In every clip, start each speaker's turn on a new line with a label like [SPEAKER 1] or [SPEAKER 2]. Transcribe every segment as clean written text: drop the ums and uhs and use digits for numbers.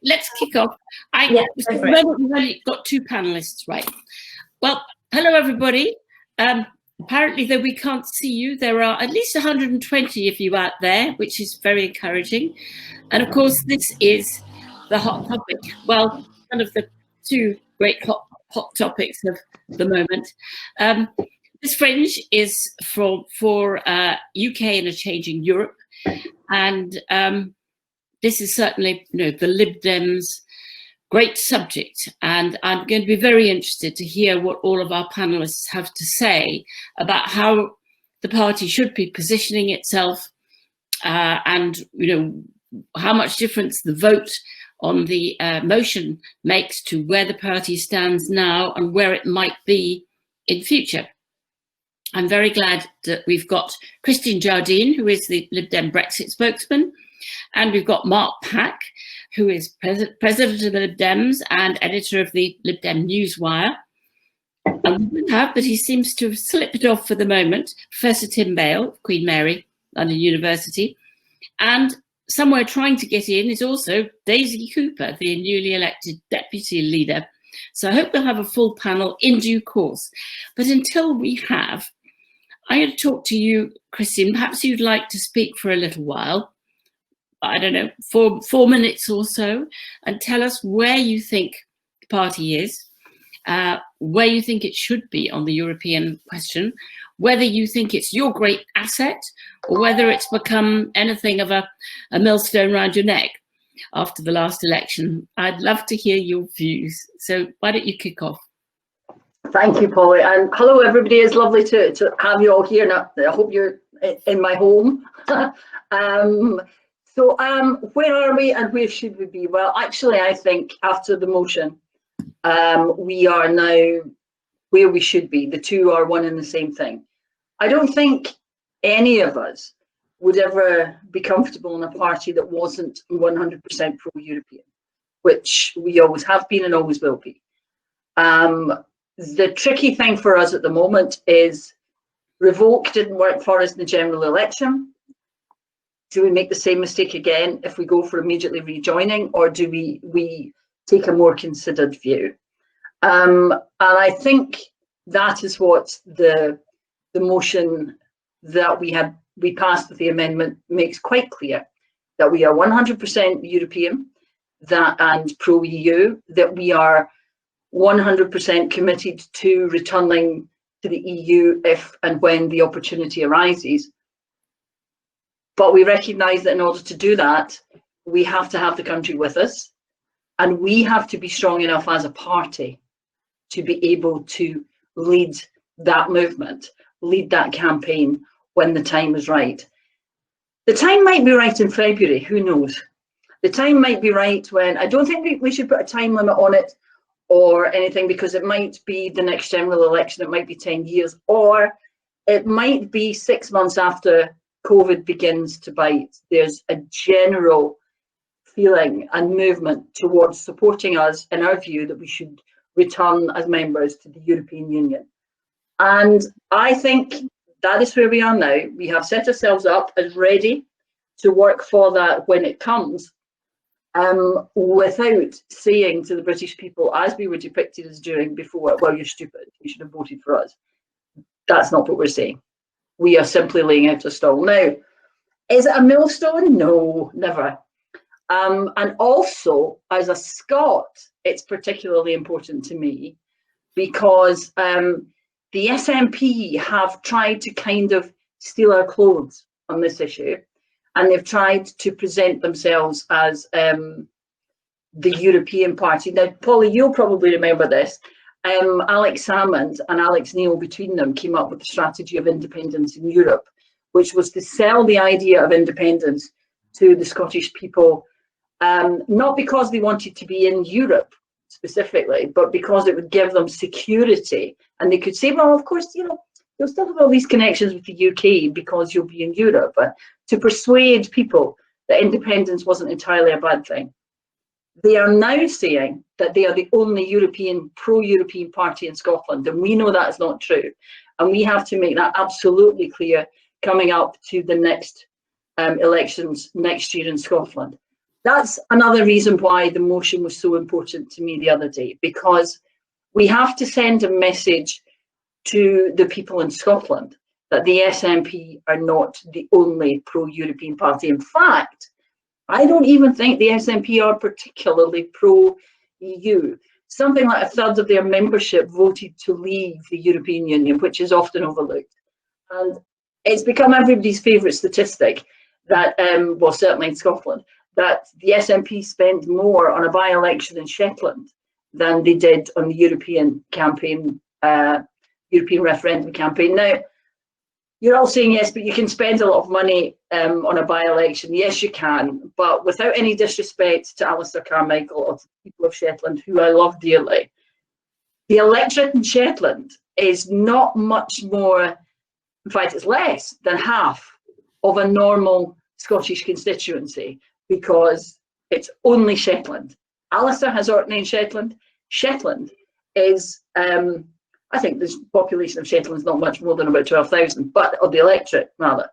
[SPEAKER 1] let's kick off. We've only got two panelists, right? Well, hello everybody. Apparently, though we can't see you, there are at least 120 of you out there, which is very encouraging. And of course, this is the hot topic. Well, one of the two great hot topics of the moment. This fringe is for UK in a changing Europe, and this is certainly, the Lib Dems' great subject, and I'm going to be very interested to hear what all of our panelists have to say about how the party should be positioning itself, and how much difference the vote on the motion makes to where the party stands now and where it might be in future. I'm very glad that we've got Christine Jardine, who is the Lib Dem Brexit spokesman, and we've got Mark Pack, who is president of the Lib Dems and editor of the Lib Dem Newswire. And we have, but he seems to have slipped off for the moment, Professor Tim Bale of Queen Mary, London University. And somewhere trying to get in is also Daisy Cooper, the newly elected deputy leader. So I hope we'll have a full panel in due course. But until we have, I'm going to talk to you, Christine. Perhaps you'd like to speak for a little while. I don't know, 4 minutes or so, and tell us where you think the party is, where you think it should be on the European question, whether you think it's your great asset, or whether it's become anything of a millstone around your neck after the last election. I'd love to hear your views. So why don't you kick off?
[SPEAKER 2] Thank you, Polly, and hello everybody. It's lovely to have you all here. Now, I hope you're in my home. So where are we and where should we be? Well, actually, I think after the motion, we are now where we should be. The two are one and the same thing. I don't think any of us would ever be comfortable in a party that wasn't 100% pro-European, which we always have been and always will be. The tricky thing for us at the moment is revoke didn't work for us in the general election. Do we make the same mistake again if we go for immediately rejoining, or do we take a more considered view? And I think that is what the motion that we passed with the amendment makes quite clear, that we are 100% European and pro-EU, that we are 100% committed to returning to the EU if and when the opportunity arises. But we recognise that in order to do that, we have to have the country with us, and we have to be strong enough as a party to be able to lead that movement, lead that campaign when the time is right. The time might be right in February, who knows? The time might be right when, I don't think we should put a time limit on it or anything, because it might be the next general election, it might be 10 years, or it might be 6 months after COVID begins to bite. There's a general feeling and movement towards supporting us in our view that we should return as members to the European Union. And I think that is where we are now. We have set ourselves up as ready to work for that when it comes, without saying to the British people, as we were depicted as doing before, well, you're stupid, you should have voted for us. That's not what we're saying. We are simply laying out a stall. Now, is it a millstone? No, never. And also, as a Scot, it's particularly important to me because the SNP have tried to kind of steal our clothes on this issue, and they've tried to present themselves as the European party. Now, Polly, you'll probably remember this. Alex Salmond and Alex Neil, between them, came up with the strategy of independence in Europe, which was to sell the idea of independence to the Scottish people, not because they wanted to be in Europe specifically, but because it would give them security. And they could say, well, of course, you'll still have all these connections with the UK because you'll be in Europe, but to persuade people that independence wasn't entirely a bad thing. They are now saying that they are the only pro-European party in Scotland, and we know that is not true. And we have to make that absolutely clear coming up to the next elections next year in Scotland. that's another reason why the motion was so important to me the other day, because we have to send a message to the people in Scotland that the SNP are not the only pro-European party. In fact, I don't even think the SNP are particularly pro-EU. Something like a third of their membership voted to leave the European Union, which is often overlooked. And it's become everybody's favourite statistic that, well, certainly in Scotland, that the SNP spend more on a by-election in Shetland than they did on the European campaign, European referendum campaign. Now, you're all saying yes, but you can spend a lot of money on a by-election. Yes, you can, but without any disrespect to Alistair Carmichael or to the people of Shetland, who I love dearly, the electorate in Shetland is not much more, in fact, it's less than half of a normal Scottish constituency, because it's only Shetland. Alistair has Orkney in Shetland. Shetland is, I think the population of Shetland is not much more than about 12,000, but of the electorate rather.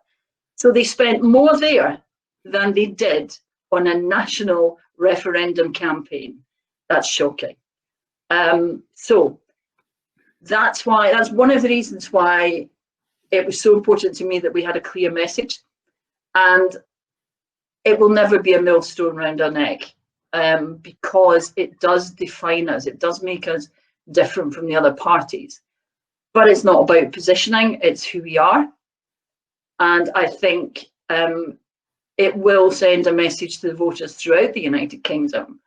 [SPEAKER 2] So they spent more there than they did on a national referendum campaign. That's shocking. So that's one of the reasons why it was so important to me that we had a clear message, and it will never be a millstone around our neck, because it does define us. It does make us different from the other parties, but it's not about positioning, it's who we are. And I think it will send a message to the voters throughout the United Kingdom,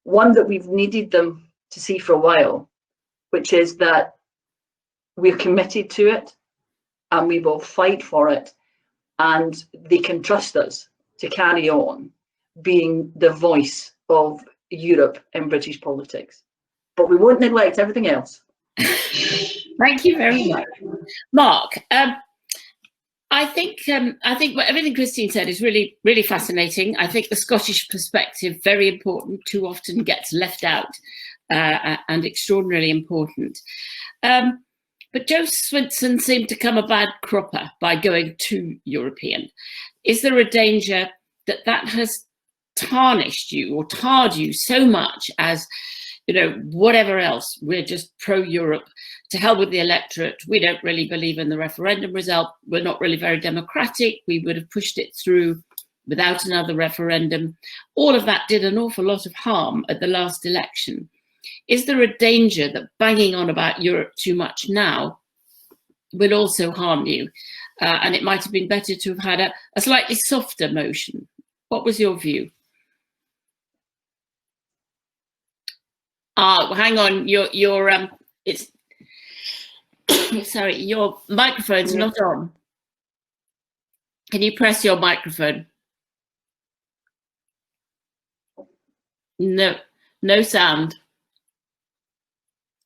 [SPEAKER 2] one that we've needed them to see for a while, which is that we're committed to it and we will fight for it, and they can trust us to carry on being the voice of Europe in British politics. But we won't neglect everything else.
[SPEAKER 1] Thank you very much, Mark. I think what everything Christine said is really, really fascinating. I think the Scottish perspective, very important, too often gets left out, and extraordinarily important. But Joe Swinson seemed to come a bad cropper by going too European. Is there a danger that that has tarnished you or tarred you so much as, you know, whatever else, we're just pro-Europe, to hell with the electorate, we don't really believe in the referendum result, we're not really very democratic, we would have pushed it through without another referendum. All of that did an awful lot of harm at the last election. Is there a danger that banging on about Europe too much now will also harm you? And it might have been better to have had a slightly softer motion. What was your view? Hang on, it's sorry, your microphone's not on. Can you press your microphone? No sound.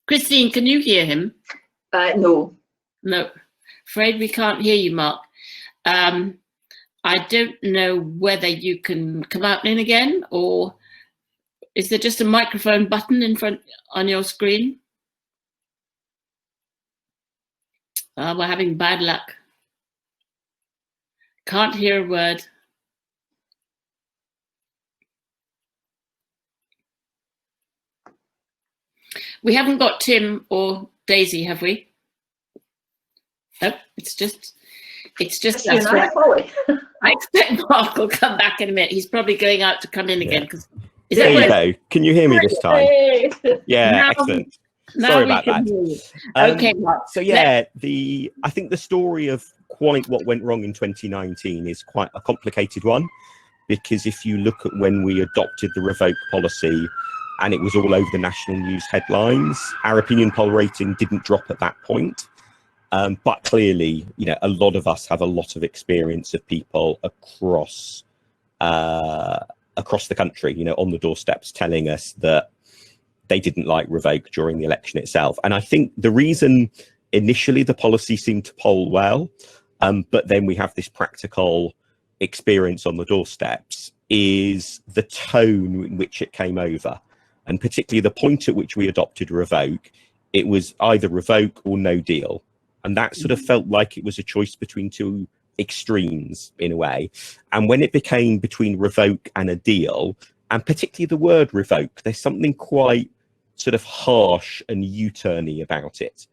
[SPEAKER 1] Christine, can you hear him?
[SPEAKER 2] No.
[SPEAKER 1] No, afraid we can't hear you, Mark. I don't know whether you can come out and in again, or is there just a microphone button in front on your screen? We're having bad luck. Can't hear a word. We haven't got Tim or Daisy, have we? Nope, it's just us. I expect Mark will come back in a minute. He's probably going out to come in again. Because
[SPEAKER 3] there you go. Can you hear me this time? Yeah, now, excellent. Sorry about that.
[SPEAKER 1] Okay, Mark.
[SPEAKER 3] So yeah, I think the story of quite what went wrong in 2019 is quite a complicated one, because if you look at when we adopted the revoke policy and it was all over the national news headlines, our opinion poll rating didn't drop at that point. But clearly, you know, a lot of us have a lot of experience of people across the country, you know, on the doorsteps telling us that they didn't like revoke during the election itself. And I think the reason initially the policy seemed to poll well, but then we have this practical experience on the doorsteps, is the tone in which it came over. And particularly the point at which we adopted revoke, it was either revoke or no deal. And that sort of felt like it was a choice between two extremes in a way. And when it became between revoke and a deal, and particularly the word revoke, there's something quite sort of harsh and U-turny about it.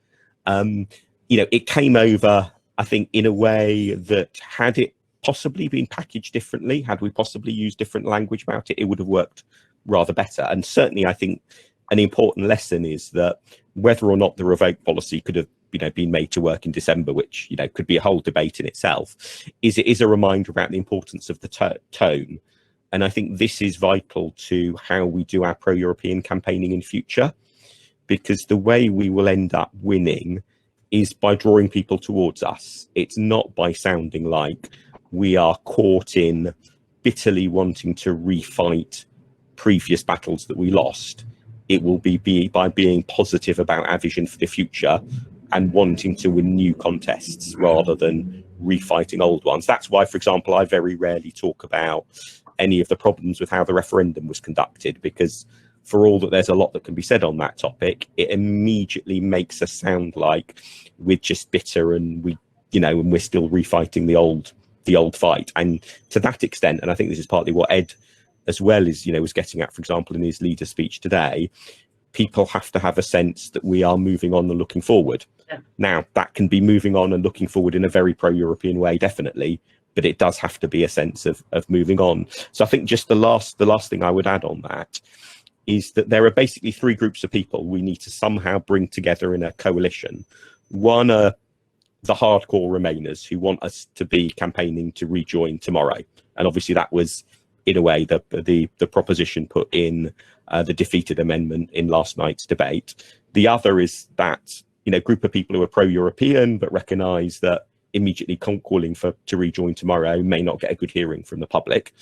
[SPEAKER 3] You know, it came over, I think, in a way that had it possibly been packaged differently, had we possibly used different language about it, it would have worked rather better. And certainly I think an important lesson is that whether or not the revoke policy could have, you know, been made to work in December, which, you know, could be a whole debate in itself, is it is a reminder about the importance of the tone. And I think this is vital to how we do our pro-European campaigning in future, because the way we will end up winning is by drawing people towards us. It's not by sounding like we are caught in bitterly wanting to refight previous battles that we lost. It will be by being positive about our vision for the future and wanting to win new contests rather than refighting old ones. That's why, for example, I very rarely talk about any of the problems with how the referendum was conducted, because for all that there's a lot that can be said on that topic, it immediately makes us sound like we're just bitter and we, you know, and we're still refighting the old fight. And to that extent, and I think this is partly what Ed as well is, you know, was getting at, for example, in his leader speech today, people have to have a sense that we are moving on and looking forward. Yeah. Now, that can be moving on and looking forward in a very pro-European way, definitely, but it does have to be a sense of moving on. So I think just the last thing I would add on that is that there are basically three groups of people we need to somehow bring together in a coalition. One are the hardcore Remainers who want us to be campaigning to rejoin tomorrow. And obviously that was, in a way, the proposition put in the defeated amendment in last night's debate. The other is that, you know, group of people who are pro-European but recognise that immediately calling to rejoin tomorrow may not get a good hearing from the public.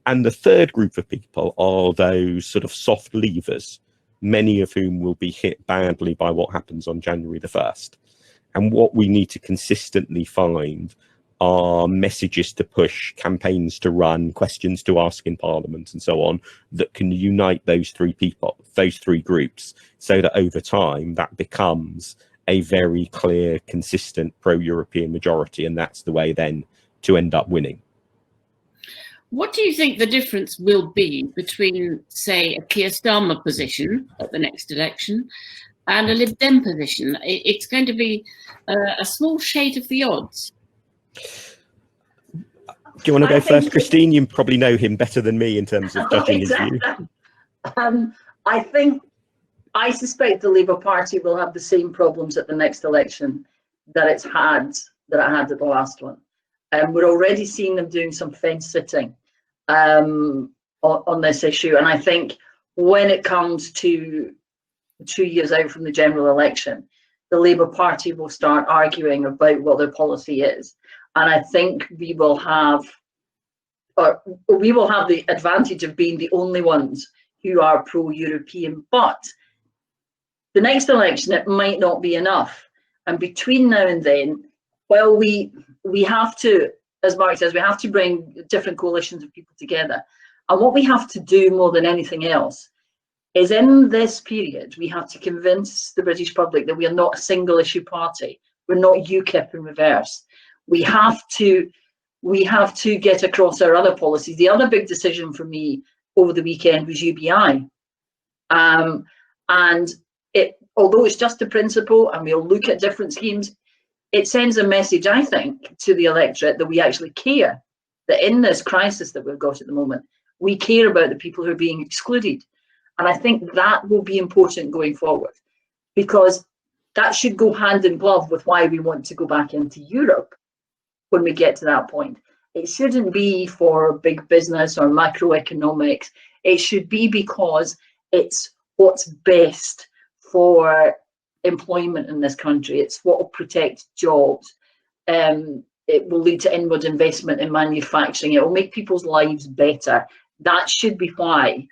[SPEAKER 3] And the third group of people are those sort of soft leavers, many of whom will be hit badly by what happens on January the 1st. And what we need to consistently find are messages to push, campaigns to run, questions to ask in Parliament and so on, that can unite those three people, those three groups, so that over time that becomes a very clear, consistent pro-European majority, and that's the way then to end up winning.
[SPEAKER 1] What do you think the difference will be between, say, a Keir Starmer position at the next election and a Lib Dem position? It's going to be a small shade of the odds.
[SPEAKER 3] Do you want to go first, Christine? You probably know him better than me in terms of judging his view.
[SPEAKER 2] I suspect the Labour Party will have the same problems at the next election that it had at the last one. We're already seeing them doing some fence sitting on this issue. And I think when it comes to 2 years out from the general election, the Labour Party will start arguing about what their policy is. And I think we will have the advantage of being the only ones who are pro-European. But the next election, it might not be enough. And between now and then, well, we have to, as Mark says, we have to bring different coalitions of people together. And what we have to do more than anything else is, in this period, we have to convince the British public that we are not a single issue party. We're not UKIP in reverse. We have to get across our other policies. The other big decision for me over the weekend was UBI. And although it's just a principle and we'll look at different schemes, it sends a message, I think, to the electorate that we actually care, that in this crisis that we've got at the moment, we care about the people who are being excluded. And I think that will be important going forward, because that should go hand in glove with why we want to go back into Europe when we get to that point. It shouldn't be for big business or macroeconomics. It should be because it's what's best for employment in this country. It's what will protect jobs. It will lead to inward investment in manufacturing. It will make people's lives better. That should be why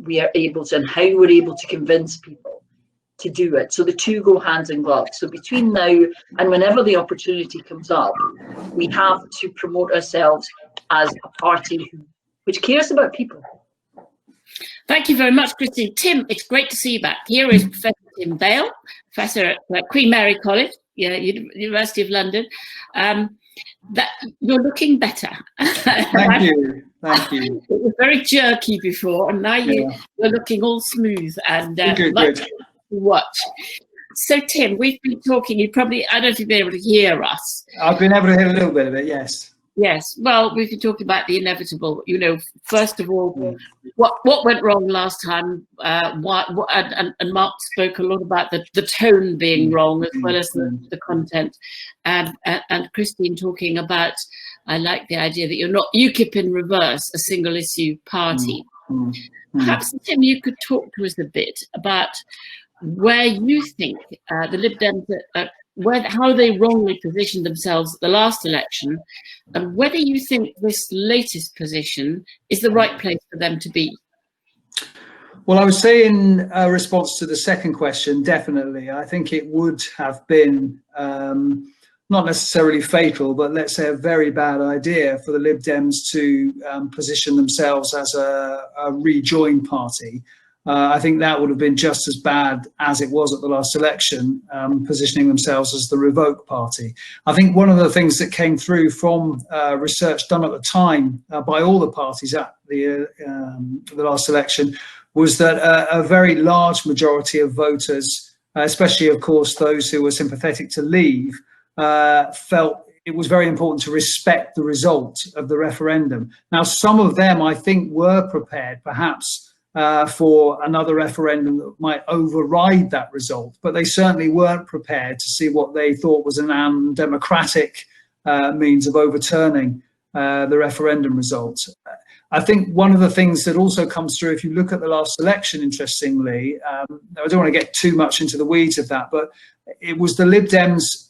[SPEAKER 2] we are able to, and how we're able to convince people to do it. So the two go hand in glove. So between now and whenever the opportunity comes up, we have to promote ourselves as a party which cares about people.
[SPEAKER 1] Thank you very much, Christine. Tim, it's great to see you back. Here is Professor Tim Bale, professor at Queen Mary College, University of London. That you're looking better.
[SPEAKER 4] Thank you. Thank you.
[SPEAKER 1] It was very jerky before, and now you're looking all smooth and much to watch. So, Tim, we've been talking. I don't know if you've been able to hear us.
[SPEAKER 4] I've been able to hear a little bit of it, yes.
[SPEAKER 1] Yes. Well, we've been talking about the inevitable. First of all, what went wrong last time? And Mark spoke a lot about the tone being wrong as well as the content, and Christine talking about. I like the idea that you're not UKIP in reverse, a single issue party. Perhaps, Tim, you could talk to us a bit about where you think the Lib Dems, how they wrongly positioned themselves at the last election, and whether you think this latest position is the right place for them to be.
[SPEAKER 4] Well, I would say in response to the second question, definitely. I think it would have been not necessarily fatal, but let's say a very bad idea for the Lib Dems to position themselves as a rejoin party. I think that would have been just as bad as it was at the last election, positioning themselves as the revoke party. I think one of the things that came through from research done at the time by all the parties at the last election was that a very large majority of voters, especially, of course, those who were sympathetic to leave, felt it was very important to respect the result of the referendum. Now, some of them, I think, were prepared, perhaps, for another referendum that might override that result, but they certainly weren't prepared to see what they thought was an undemocratic means of overturning the referendum result. I think one of the things that also comes through, if you look at the last election, interestingly, I don't want to get too much into the weeds of that, but it was the Lib Dems'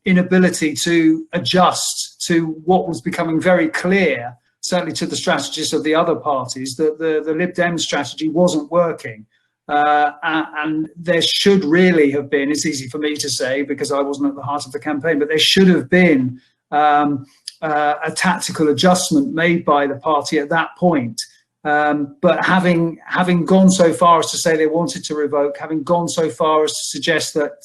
[SPEAKER 4] inability to adjust to what was becoming very clear, certainly to the strategists of the other parties, that the Lib Dems strategy wasn't working. And there should really have been, it's easy for me to say because I wasn't at the heart of the campaign, but there should have been a tactical adjustment made by the party at that point. But having gone so far as to say they wanted to revoke, having gone so far as to suggest that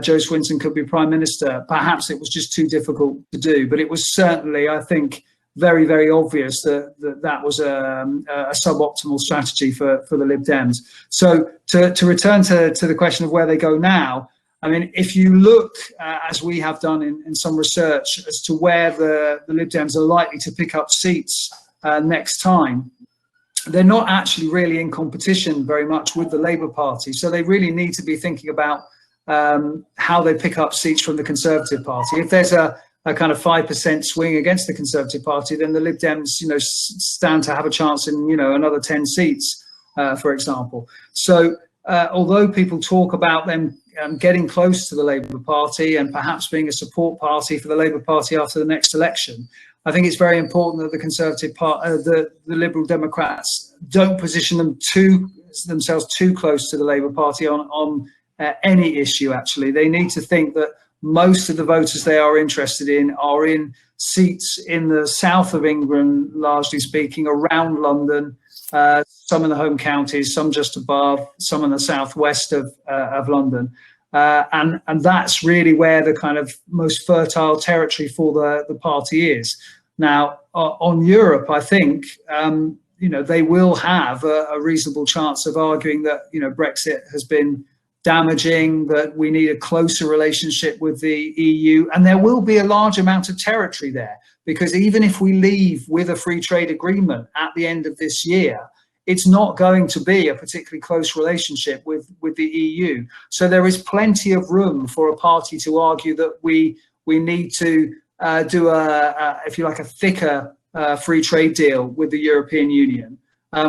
[SPEAKER 4] Joe Swinson could be Prime Minister, perhaps it was just too difficult to do. But it was certainly, I think, very, very obvious that was a suboptimal strategy for the Lib Dems. So to return to the question of where they go now, I mean, if you look, as we have done in some research, as to where the Lib Dems are likely to pick up seats next time, they're not actually really in competition very much with the Labour Party. So they really need to be thinking about how they pick up seats from the Conservative Party. If there's a kind of 5% swing against the Conservative Party, then the Lib Dems, stand to have a chance in, another 10 seats, for example. So although people talk about them getting close to the Labour Party and perhaps being a support party for the Labour Party after the next election, I think it's very important that the Conservative Party, the Liberal Democrats, don't position themselves too close to the Labour Party on any issue. Actually, they need to think that most of the voters they are interested in are in seats in the south of England, largely speaking, around London, some in the home counties, some just above, some in the southwest of London. And that's really where the kind of most fertile territory for the party is. Now, on Europe, I think, they will have a reasonable chance of arguing that, Brexit has been damaging, that we need a closer relationship with the EU, and there will be a large amount of territory there, because even if we leave with a free trade agreement at the end of this year, it's not going to be a particularly close relationship with the EU. So there is plenty of room for a party to argue that we need to do if you like, a thicker free trade deal with the European Union,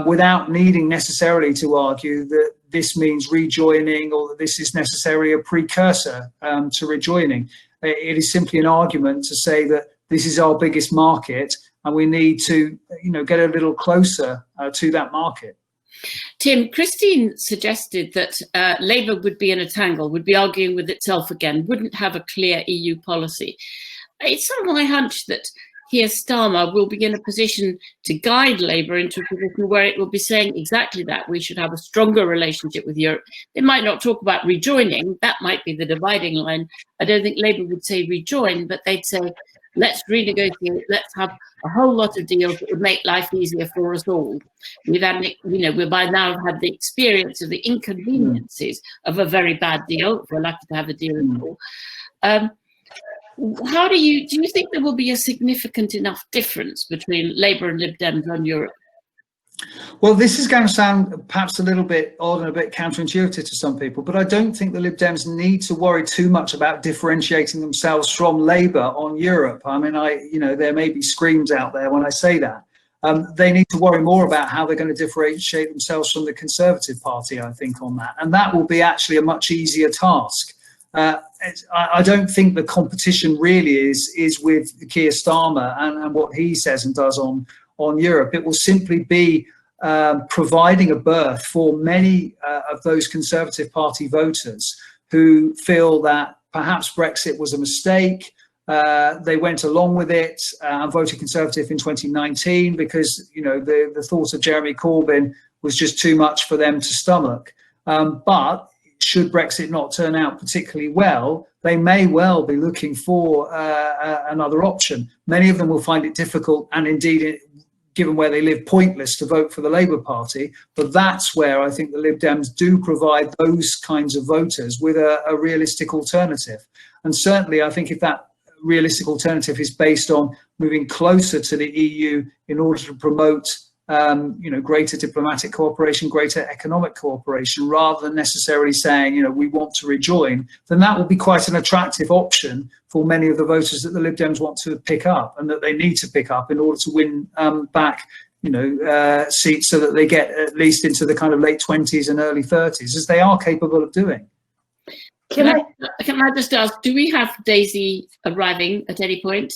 [SPEAKER 4] without needing necessarily to argue that this means rejoining or that this is necessarily a precursor to rejoining. It is simply an argument to say that this is our biggest market and we need to, get a little closer to that market.
[SPEAKER 1] Tim, Christine suggested that Labour would be in a tangle, would be arguing with itself again, wouldn't have a clear EU policy. It's sort of my hunch that Keir Starmer will be in a position to guide Labour into a position where it will be saying exactly that. We should have a stronger relationship with Europe. They might not talk about rejoining. That might be the dividing line. I don't think Labour would say rejoin, but they'd say, let's renegotiate. Let's have a whole lot of deals that would make life easier for us all. We've had, we by now have had the experience of the inconveniences of a very bad deal. If we're lucky to have a deal at all. How do you think there will be a significant enough difference between Labour and Lib Dems on Europe?
[SPEAKER 4] Well, this is going to sound perhaps a little bit odd and a bit counterintuitive to some people, but I don't think the Lib Dems need to worry too much about differentiating themselves from Labour on Europe. I mean, there may be screams out there when I say that. They need to worry more about how they're going to differentiate themselves from the Conservative Party, I think, on that. And that will be actually a much easier task. I don't think the competition really is with Keir Starmer and what he says and does on Europe. It will simply be providing a berth for many of those Conservative Party voters who feel that perhaps Brexit was a mistake. They went along with it and voted Conservative in 2019 because the thought of Jeremy Corbyn was just too much for them to stomach. But should Brexit not turn out particularly well, they may well be looking for another option. Many of them will find it difficult and indeed, given where they live, pointless to vote for the Labour Party. But that's where I think the Lib Dems do provide those kinds of voters with a realistic alternative. And certainly, I think if that realistic alternative is based on moving closer to the EU in order to promote greater diplomatic cooperation, greater economic cooperation, rather than necessarily saying, we want to rejoin, then that will be quite an attractive option for many of the voters that the Lib Dems want to pick up and that they need to pick up in order to win back, seats so that they get at least into the kind of late 20s and early 30s, as they are capable of doing.
[SPEAKER 1] Can I just ask, do we have Daisy arriving at any point?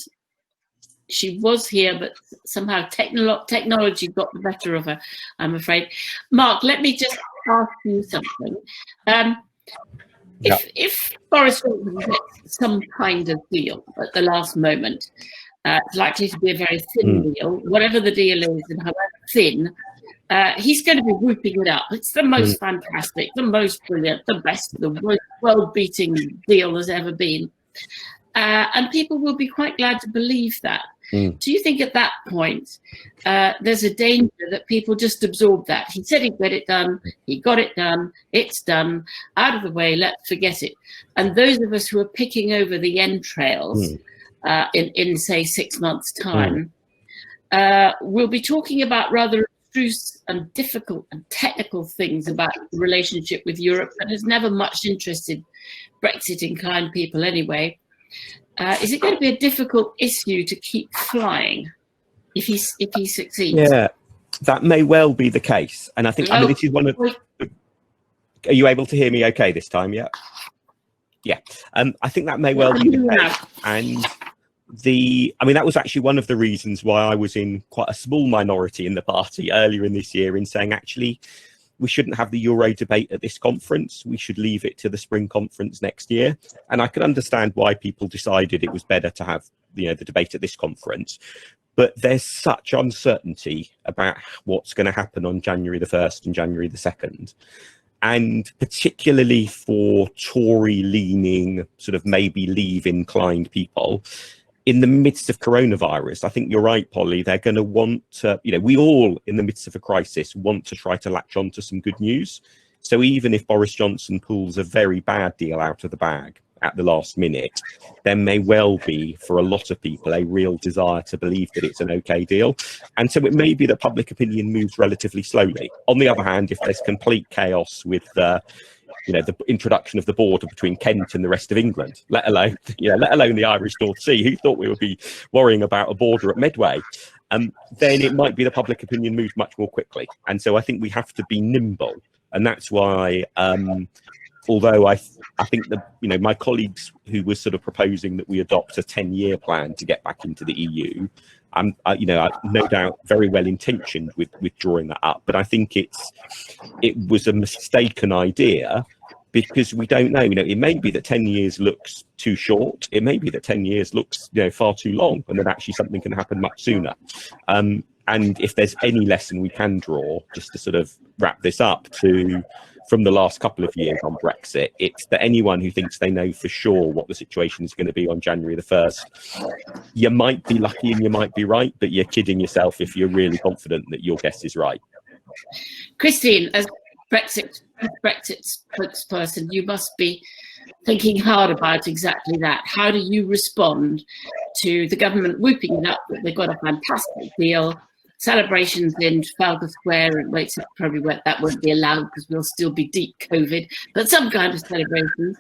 [SPEAKER 1] She was here, but somehow technology got the better of her, I'm afraid. Mark, let me just ask you something. If Boris gets some kind of deal at the last moment, it's likely to be a very thin deal, whatever the deal is and however thin, he's going to be whooping it up. It's the most fantastic, the most brilliant, the best, the most world-beating deal there's ever been. And people will be quite glad to believe that. Do you think at that point there's a danger that people just absorb that? He said he'd get it done, he got it done, it's done, out of the way, let's forget it. And those of us who are picking over the entrails in say 6 months' time, we'll be talking about rather abstruse and difficult and technical things about the relationship with Europe that has never much interested Brexit-inclined people anyway. Is it going to be a difficult issue to keep flying if he succeeds? Yeah,
[SPEAKER 3] that may well be the case. And I think this is one of. Are you able to hear me okay this time? Yeah. Yeah. I think that may well be the case. And that was actually one of the reasons why I was in quite a small minority in the party earlier in this year in saying, actually, we shouldn't have the Euro debate at this conference. We should leave it to the spring conference next year. And I can understand why people decided it was better to have the debate at this conference. But there's such uncertainty about what's going to happen on January the 1st and January the 2nd. And particularly for Tory-leaning, sort of maybe Leave-inclined people, in the midst of coronavirus, I think you're right, Polly, they're going to want to, we all in the midst of a crisis want to try to latch on to some good news. So even if Boris Johnson pulls a very bad deal out of the bag at the last minute, there may well be, for a lot of people, a real desire to believe that it's an okay deal. And so it may be that public opinion moves relatively slowly. On the other hand, if there's complete chaos with the introduction of the border between Kent and the rest of England, let alone the Irish North Sea, who thought we would be worrying about a border at Medway, then it might be the public opinion moves much more quickly. And so I think we have to be nimble. And that's why, although I think that, my colleagues who were sort of proposing that we adopt a 10-year plan to get back into the EU, I'm no doubt very well intentioned with drawing that up, but I think it was a mistaken idea because we don't know. It may be that 10 years looks too short. It may be that 10 years looks, far too long, and then actually something can happen much sooner. And if there's any lesson we can draw, just to sort of wrap this up, from the last couple of years on Brexit, it's that anyone who thinks they know for sure what the situation is going to be on January the 1st, you might be lucky and you might be right, but you're kidding yourself if you're really confident that your guess is right.
[SPEAKER 1] Christine, as Brexit spokesperson, you must be thinking hard about exactly that. How do you respond to the government whooping it up that they've got a fantastic deal, celebrations in Trafalgar Square, and probably that won't be allowed because we'll still be deep COVID, but some kind of celebrations.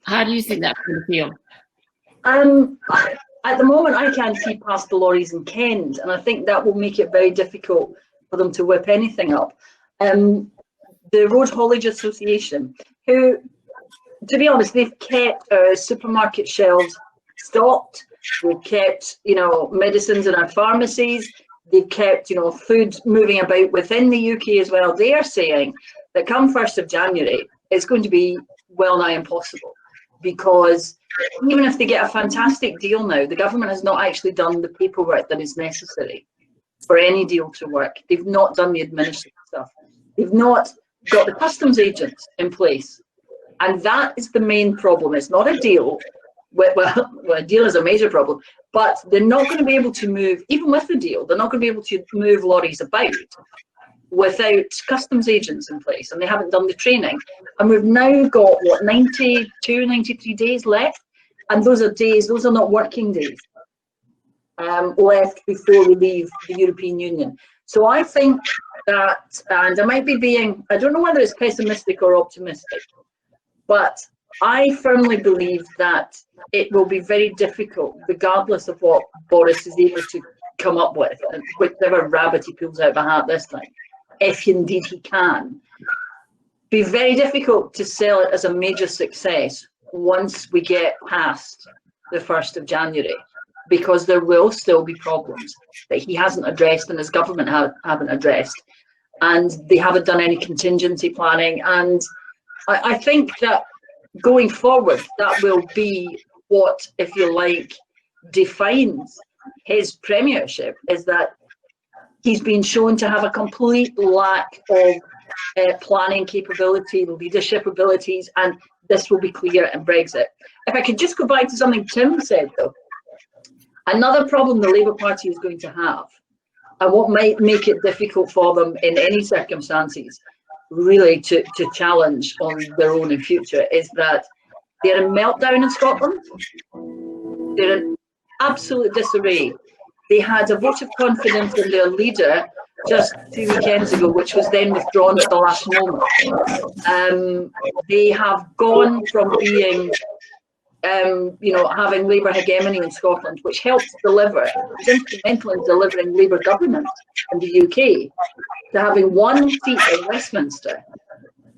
[SPEAKER 1] How do you think that's going to feel?
[SPEAKER 2] At the moment, I can't see past the lorries in Kent, and I think that will make it very difficult for them to whip anything up. The Road Haulage Association, who, to be honest, they've kept supermarket shelves stocked. They've kept, medicines in our pharmacies. They've kept, food moving about within the UK as well. They are saying that come 1st of January, it's going to be well nigh impossible, because even if they get a fantastic deal now, the government has not actually done the paperwork that is necessary for any deal to work. They've not done the administrative stuff. They've not got the customs agents in place. And that is the main problem. It's not a deal. Well, a deal is a major problem, but they're not going to be able to move, even with the deal, they're not going to be able to move lorries about without customs agents in place, and they haven't done the training. And we've now got, 92, 93 days left, and those are not working days left before we leave the European Union. So I think that, and I might be being, I don't know whether it's pessimistic or optimistic, but I firmly believe that it will be very difficult, regardless of what Boris is able to come up with, and whichever rabbit he pulls out of a hat this time, if indeed he can, be very difficult to sell it as a major success once we get past the 1st of January, because there will still be problems that he hasn't addressed and his government haven't addressed, and they haven't done any contingency planning. And I think that going forward, that will be what, if you like, defines his premiership, is that he's been shown to have a complete lack of planning capability, leadership abilities, and this will be clear in Brexit. If I could just go back to something Tim said, though, another problem the Labour Party is going to have, and what might make it difficult for them in any circumstances, really to challenge on their own in future, is that they're in meltdown in Scotland. They're in absolute disarray. They had a vote of confidence in their leader just 2 weekends ago, which was then withdrawn at the last moment. They have gone from being, having Labour hegemony in Scotland, which helped deliver, was instrumental in delivering Labour government in the UK, to having one seat in Westminster.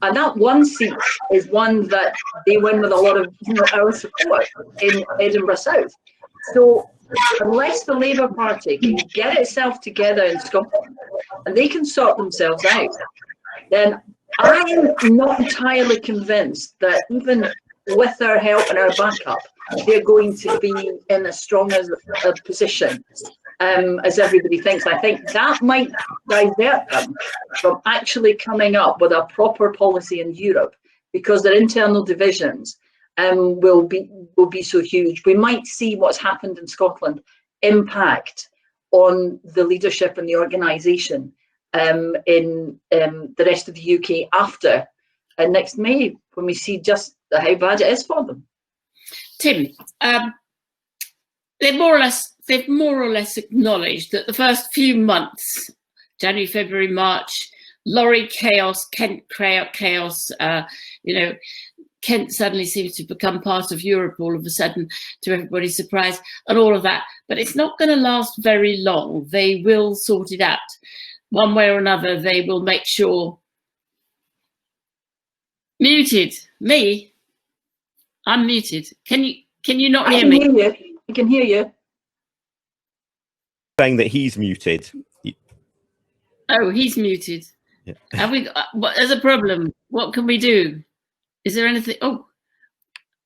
[SPEAKER 2] And that one seat is one that they win with a lot of our support in Edinburgh South. So unless the Labour Party can get itself together in Scotland and they can sort themselves out, then I am not entirely convinced that even with our help and our backup, they're going to be in as strong as a position as everybody thinks. I think that might divert them from actually coming up with a proper policy in Europe, because their internal divisions will be so huge. We might see what's happened in Scotland impact on the leadership and the organisation in the rest of the UK after next May, when we see just how bad it is for them.
[SPEAKER 1] Tim, they've more or less acknowledged that the first few months, January, February, March, lorry chaos, Kent chaos, Kent suddenly seems to become part of Europe all of a sudden, to everybody's surprise, and all of that. But it's not going to last very long. They will sort it out. One way or another, they will make sure. Muted. Me? I'm muted. Can you not hear me?
[SPEAKER 2] I can hear you. I can hear you.
[SPEAKER 3] Saying that he's muted.
[SPEAKER 1] Oh, he's muted.
[SPEAKER 3] Yeah.
[SPEAKER 1] Have we? There's a problem. What can we do? Is there anything? Oh,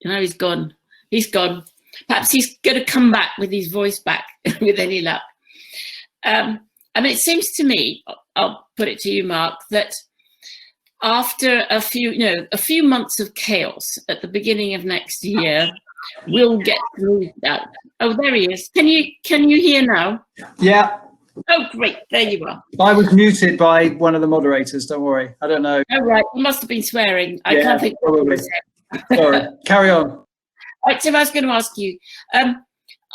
[SPEAKER 1] no, he's gone. He's gone. Perhaps he's going to come back with his voice back with any luck. I mean, it seems to me, I'll put it to you, Mark, that after a few months of chaos at the beginning of next year, we'll get through that. Oh, there he is. Can you hear now?
[SPEAKER 4] Yeah.
[SPEAKER 1] Oh, great. There you are.
[SPEAKER 4] I was muted by one of the moderators. Don't worry. I don't know.
[SPEAKER 1] Oh, right. You must have been swearing. I can't think.
[SPEAKER 4] Probably. Sorry. Carry on.
[SPEAKER 1] Right, so I was going to ask you,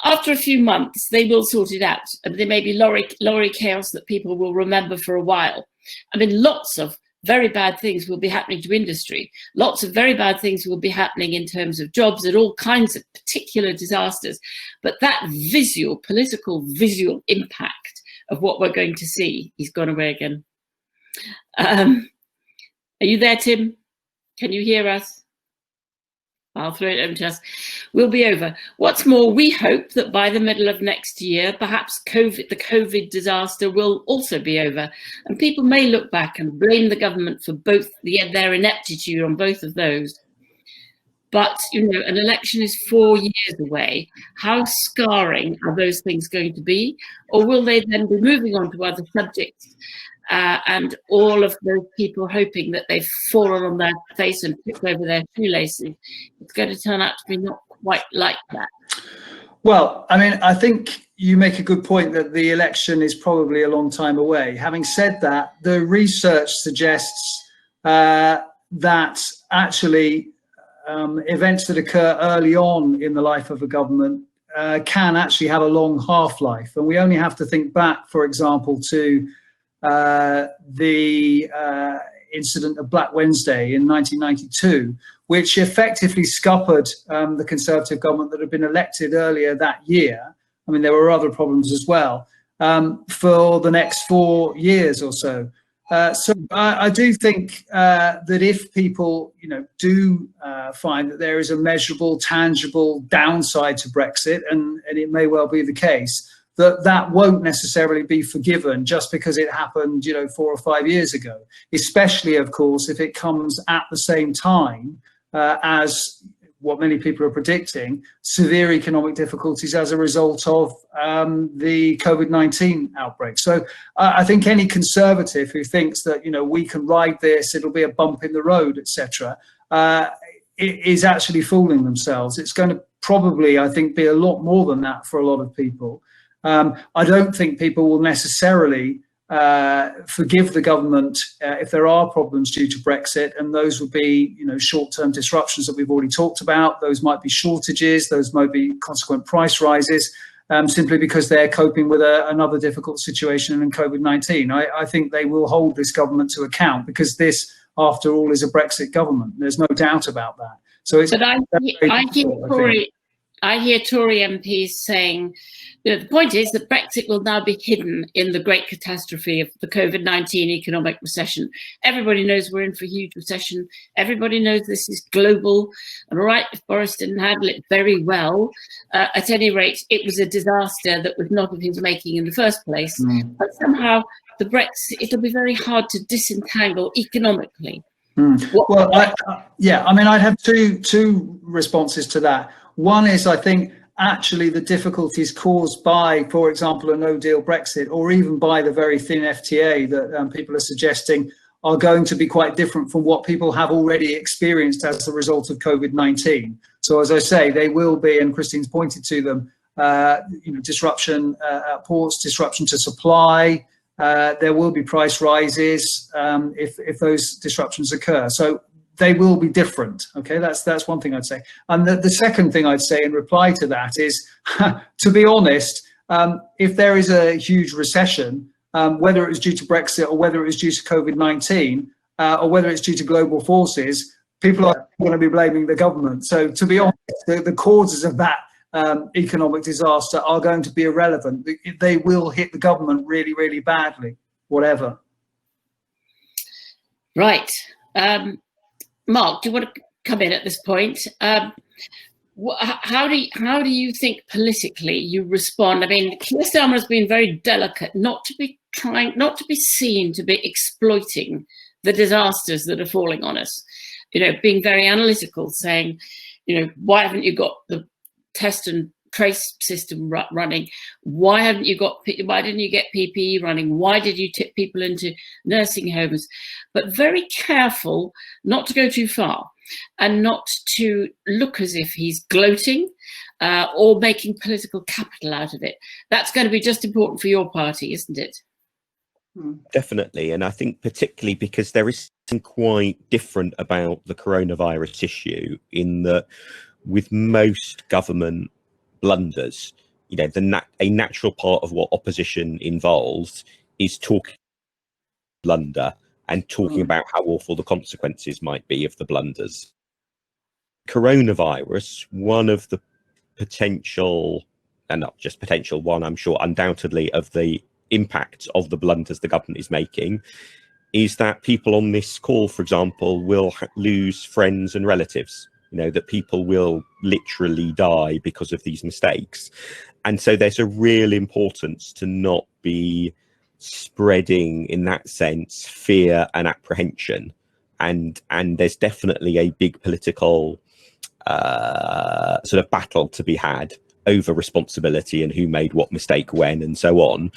[SPEAKER 1] after a few months, they will sort it out. There may be lorry chaos that people will remember for a while. I mean, lots of very bad things will be happening to industry. Lots of very bad things will be happening in terms of jobs and all kinds of particular disasters. But that political visual impact of what we're going to see, he's gone away again. Are you there, Tim? Can you hear us? I'll throw it over to us. We'll be over. What's more, we hope that by the middle of next year, perhaps the COVID disaster will also be over. And people may look back and blame the government for both their ineptitude on both of those. But, an election is 4 years away. How scarring are those things going to be? Or will they then be moving on to other subjects? And all of those people hoping that they've fallen on their face and picked over their shoelaces, it's going to turn out to be not quite like that.
[SPEAKER 4] Well, I mean, I think you make a good point that the election is probably a long time away. Having said that, the research suggests that actually events that occur early on in the life of a government can actually have a long half-life. And we only have to think back, for example, to the incident of Black Wednesday in 1992, which effectively scuppered the Conservative government that had been elected earlier that year. I mean, there were other problems as well, for the next 4 years or so. So I do think that if people, do find that there is a measurable, tangible downside to Brexit, and it may well be the case, that won't necessarily be forgiven just because it happened, 4 or 5 years ago, especially, of course, if it comes at the same time as what many people are predicting, severe economic difficulties as a result of the COVID-19 outbreak. So I think any Conservative who thinks that, we can ride this, it'll be a bump in the road, etc., is actually fooling themselves. It's going to probably, I think, be a lot more than that for a lot of people. I don't think people will necessarily forgive the government if there are problems due to Brexit, and those would be, short-term disruptions that we've already talked about. Those might be shortages, those might be consequent price rises, simply because they're coping with another difficult situation in COVID-19. I think they will hold this government to account, because this, after all, is a Brexit government. There's no doubt about that. So it's. But
[SPEAKER 1] I hear Tory MPs saying, the point is that Brexit will now be hidden in the great catastrophe of the COVID-19 economic recession. Everybody knows we're in for a huge recession. Everybody knows this is global. And all right, if Boris didn't handle it very well, at any rate, it was a disaster that was not of his making in the first place. But somehow the Brexit, it'll be very hard to disentangle economically.
[SPEAKER 4] Well, I'd have two responses to that. One is, I think, actually the difficulties caused by, for example, a no-deal Brexit, or even by the very thin FTA that people are suggesting, are going to be quite different from what people have already experienced as the result of COVID-19. So, as I say, they will be, and Christine's pointed to them, disruption at ports, disruption to supply. There will be price rises if those disruptions occur. So they will be different. Okay, that's one thing I'd say. And the second thing I'd say in reply to that is, to be honest, if there is a huge recession, whether it was due to Brexit or whether it was due to COVID-19 or whether it's due to global forces, people are going to be blaming the government. So to be honest, the causes of that economic disaster are going to be irrelevant. They will hit the government really, really badly, whatever.
[SPEAKER 1] Right. Mark, do you want to come in at this point? How do you think politically you respond? I mean, Keir Starmer has been very delicate not to be seen to be exploiting the disasters that are falling on us. being very analytical, saying, why haven't you got the test and trace system running? Why didn't you get PPE running? Why did you tip people into nursing homes? But very careful not to go too far and not to look as if he's gloating or making political capital out of it. That's going to be just important for your party, isn't it?
[SPEAKER 3] Definitely. And I think particularly because there is something quite different about the coronavirus issue in that with most government blunders, a natural part of what opposition involves is talking blunder and talking about how awful the consequences might be of the blunders. Coronavirus, one of the potential, and not just potential, one I'm sure undoubtedly of the impact of the blunders the government is making, is that people on this call, for example, will lose friends and relatives. That people will literally die because of these mistakes. And so there's a real importance to not be spreading, in that sense, fear and apprehension. And there's definitely a big political sort of battle to be had over responsibility and who made what mistake when and so on.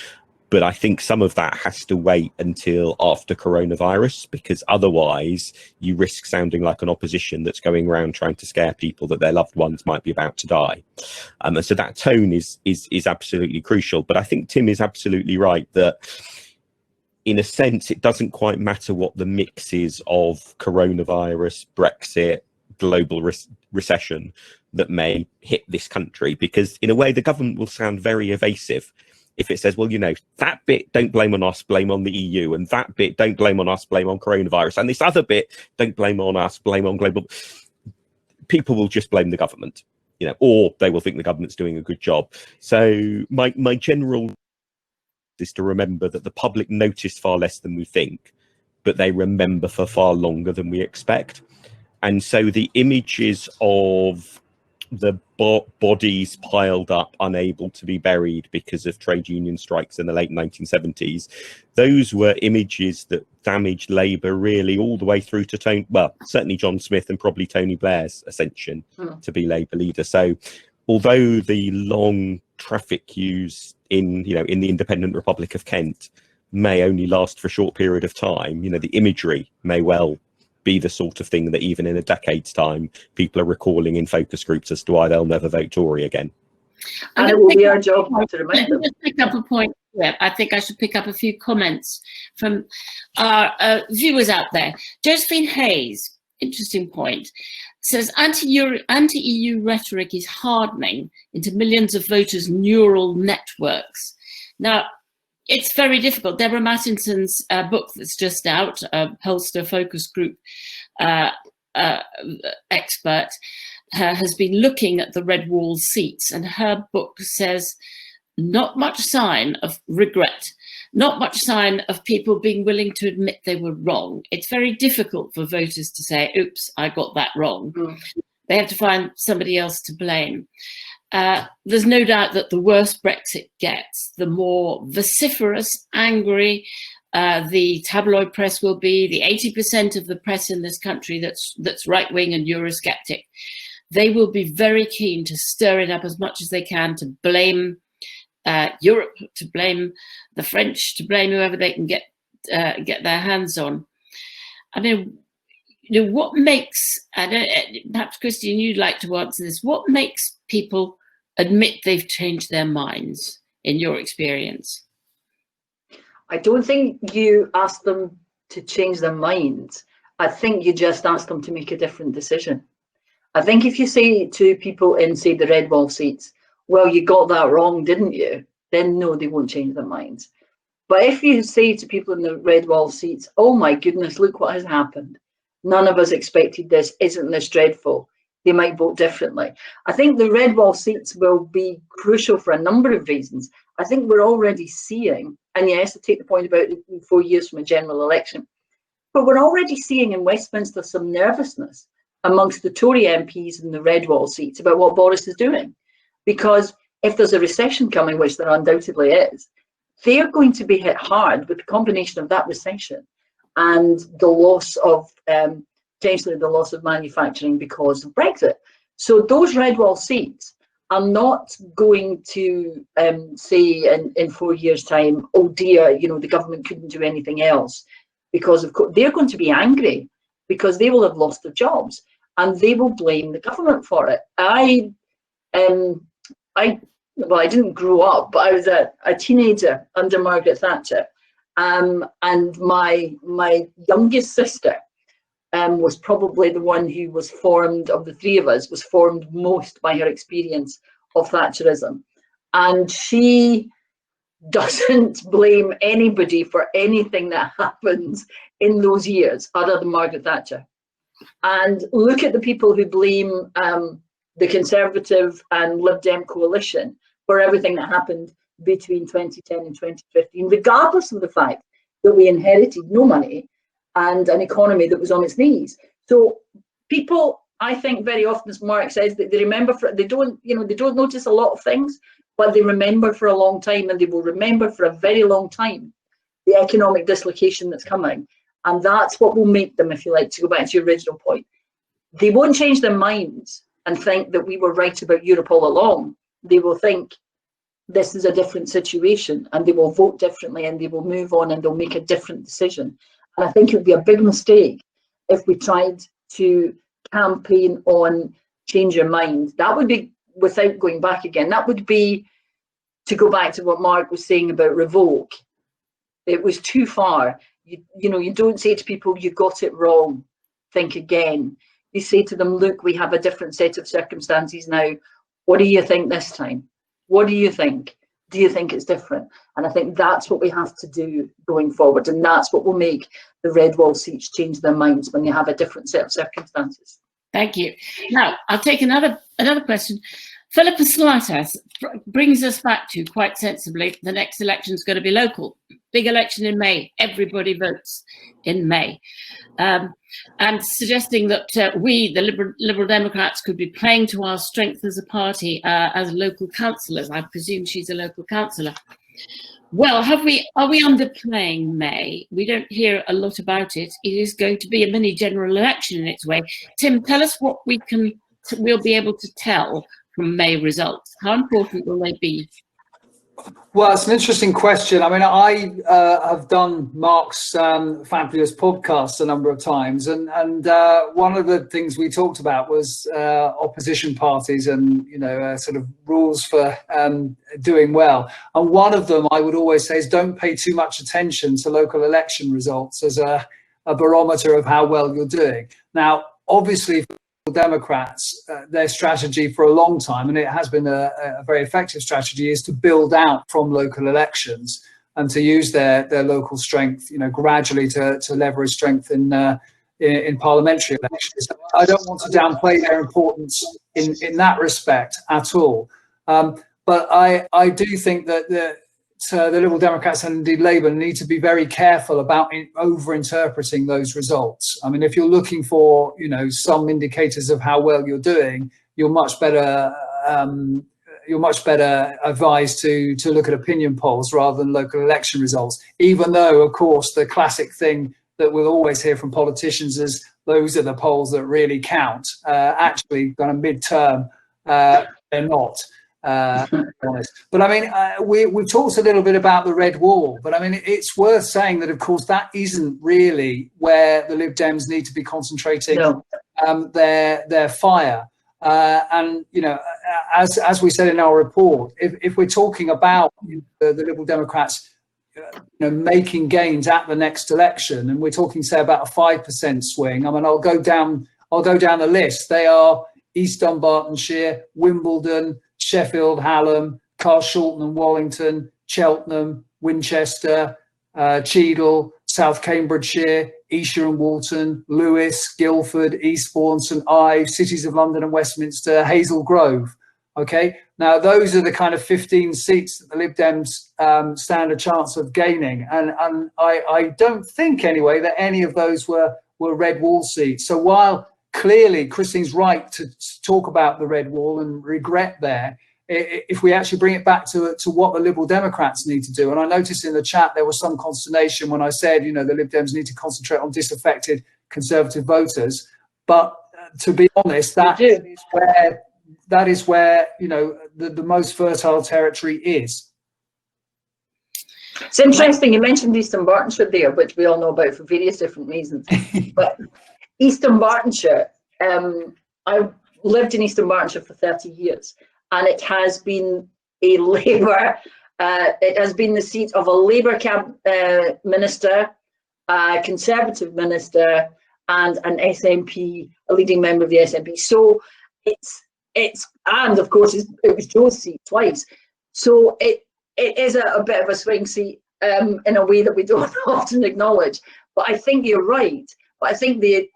[SPEAKER 3] But I think some of that has to wait until after coronavirus, because otherwise you risk sounding like an opposition that's going around trying to scare people that their loved ones might be about to die. And so that tone is absolutely crucial. But I think Tim is absolutely right that in a sense, it doesn't quite matter what the mix is of coronavirus, Brexit, global recession that may hit this country, because in a way the government will sound very evasive if it says, well, that bit don't blame on us, blame on the EU, and that bit don't blame on us, blame on coronavirus, and this other bit don't blame on us, blame on global. People will just blame the government, or they will think the government's doing a good job. So my general is to remember that the public noticed far less than we think, but they remember for far longer than we expect. And so the images of the bodies piled up, unable to be buried because of trade union strikes in the late 1970s, those were images that damaged Labour really all the way through to certainly John Smith and probably Tony Blair's ascension to be Labour leader. So although the long traffic queues in the independent Republic of Kent may only last for a short period of time, the imagery may well be the sort of thing that even in a decade's time, people are recalling in focus groups as to why they'll never vote Tory again.
[SPEAKER 2] And it will be our job to remind them.
[SPEAKER 1] Just pick up a point here. I think I should pick up a few comments from our viewers out there. Josephine Hayes, interesting point, says anti-EU rhetoric is hardening into millions of voters' neural networks. Now, it's very difficult. Deborah Mattinson's book that's just out, a pollster focus group expert, has been looking at the red wall seats, and her book says not much sign of regret, not much sign of people being willing to admit they were wrong. It's very difficult for voters to say, oops, I got that wrong. They have to find somebody else to blame. There's no doubt that the worse Brexit gets, the more vociferous, angry the tabloid press will be. The 80% of the press in this country that's right-wing and Eurosceptic, they will be very keen to stir it up as much as they can, to blame Europe, to blame the French, to blame whoever they can get their hands on. I mean, what makes, perhaps Christian, you'd like to answer this, what makes people admit they've changed their minds in your experience?
[SPEAKER 2] I don't think you ask them to change their minds. I think you just ask them to make a different decision. I think if you say to people in, say, the red wall seats, well, you got that wrong, didn't you? Then no, they won't change their minds. But if you say to people in the red wall seats, oh my goodness, look what has happened. None of us expected this. Isn't this dreadful? They might vote differently. I think the red wall seats will be crucial for a number of reasons. I think we're already seeing, and yes, I take the point about 4 years from a general election, but we're already seeing in Westminster some nervousness amongst the Tory MPs in the red wall seats about what Boris is doing. Because if there's a recession coming, which there undoubtedly is, they're going to be hit hard with the combination of that recession and the loss of potentially the loss of manufacturing because of Brexit. So those red wall seats are not going to say in 4 years' time, oh dear, the government couldn't do anything else, because they're going to be angry because they will have lost their jobs and they will blame the government for it. Well, I didn't grow up, but I was a teenager under Margaret Thatcher, and my youngest sister was probably the one who was formed, of the three of us, was formed most by her experience of Thatcherism. And she doesn't blame anybody for anything that happens in those years other than Margaret Thatcher. And look at the people who blame the Conservative and Lib Dem coalition for everything that happened between 2010 and 2015, regardless of the fact that we inherited no money and an economy that was on its knees. So people, I think, very often, as Mark says, that they remember they don't notice a lot of things, but they remember for a long time, and they will remember for a very long time the economic dislocation that's coming. And that's what will make them, if you like, to go back to your original point, they won't change their minds and think that we were right about Europe all along. They will think this is a different situation, and they will vote differently, and they will move on, and they'll make a different decision. And I think it would be a big mistake if we tried to campaign on change your mind. That would be, without going back again, that would be to go back to what Mark was saying about revoke. It was too far. You don't say to people, you got it wrong, think again. You say to them, look, we have a different set of circumstances now. What do you think this time? What do you think? Do you think it's different? And I think that's what we have to do going forward. And that's what will make the red wall seats change their minds when they have a different set of circumstances.
[SPEAKER 1] Thank you. Now, I'll take another question. Philippa Slatas brings us back to, quite sensibly, the next election is going to be local. Big election in May. Everybody votes in May. And suggesting that we, the Liberal Democrats, could be playing to our strength as a party, as local councillors. I presume she's a local councillor. Well, are we underplaying May? We don't hear a lot about it. It is going to be a mini general election in its way. Tim, tell us what we'll be able to tell from May results. How important will they be?
[SPEAKER 4] Well, it's an interesting question. I mean, I have done Mark's fabulous podcast a number of times, and one of the things we talked about was opposition parties and sort of rules for doing well. And one of them I would always say is don't pay too much attention to local election results as a barometer of how well you're doing. Now, obviously, Democrats, their strategy for a long time, and it has been a very effective strategy, is to build out from local elections and to use their local strength, gradually to leverage strength in parliamentary elections. I don't want to downplay their importance in that respect at all, but I do think that the Liberal Democrats and indeed Labour need to be very careful about over-interpreting those results. I mean, if you're looking for, some indicators of how well you're doing, you're much better advised to look at opinion polls rather than local election results. Even though, of course, the classic thing that we'll always hear from politicians is those are the polls that really count. Actually, kind of midterm, they're not. Honest. But I mean, we've talked a little bit about the red wall, but I mean, it's worth saying that, of course, that isn't really where the Lib Dems need to be concentrating their fire. And as we said in our report, if we're talking about the Liberal Democrats, making gains at the next election, and we're talking, say, about a 5% swing. I mean, I'll go down the list. They are East Dunbartonshire, Wimbledon, Sheffield, Hallam, Carshalton and Wallington, Cheltenham, Winchester, Cheadle, South Cambridgeshire, Esher and Walton, Lewis, Guildford, Eastbourne, St Ives, Cities of London and Westminster, Hazel Grove. Okay, now those are the kind of 15 seats that the Lib Dems stand a chance of gaining, and I don't think anyway that any of those were red wall seats. So while clearly Christine's right to talk about the red wall and regret there, if we actually bring it back to what the Liberal Democrats need to do, and I noticed in the chat there was some consternation when I said, the Lib Dems need to concentrate on disaffected Conservative voters. But to be honest, that is where you know the most fertile territory is.
[SPEAKER 2] It's interesting you mentioned Eastern Bartonshire there, which we all know about for various different reasons. But Eastern Bartonshire, I lived in Eastern Bartonshire for 30 years, and it has been a Labour, it has been the seat of a Labour minister, a Conservative minister, and an SNP, a leading member of the SNP. So and of course it was Joe's seat twice. So it is a bit of a swing seat in a way that we don't often acknowledge. But I think you're right. But I think the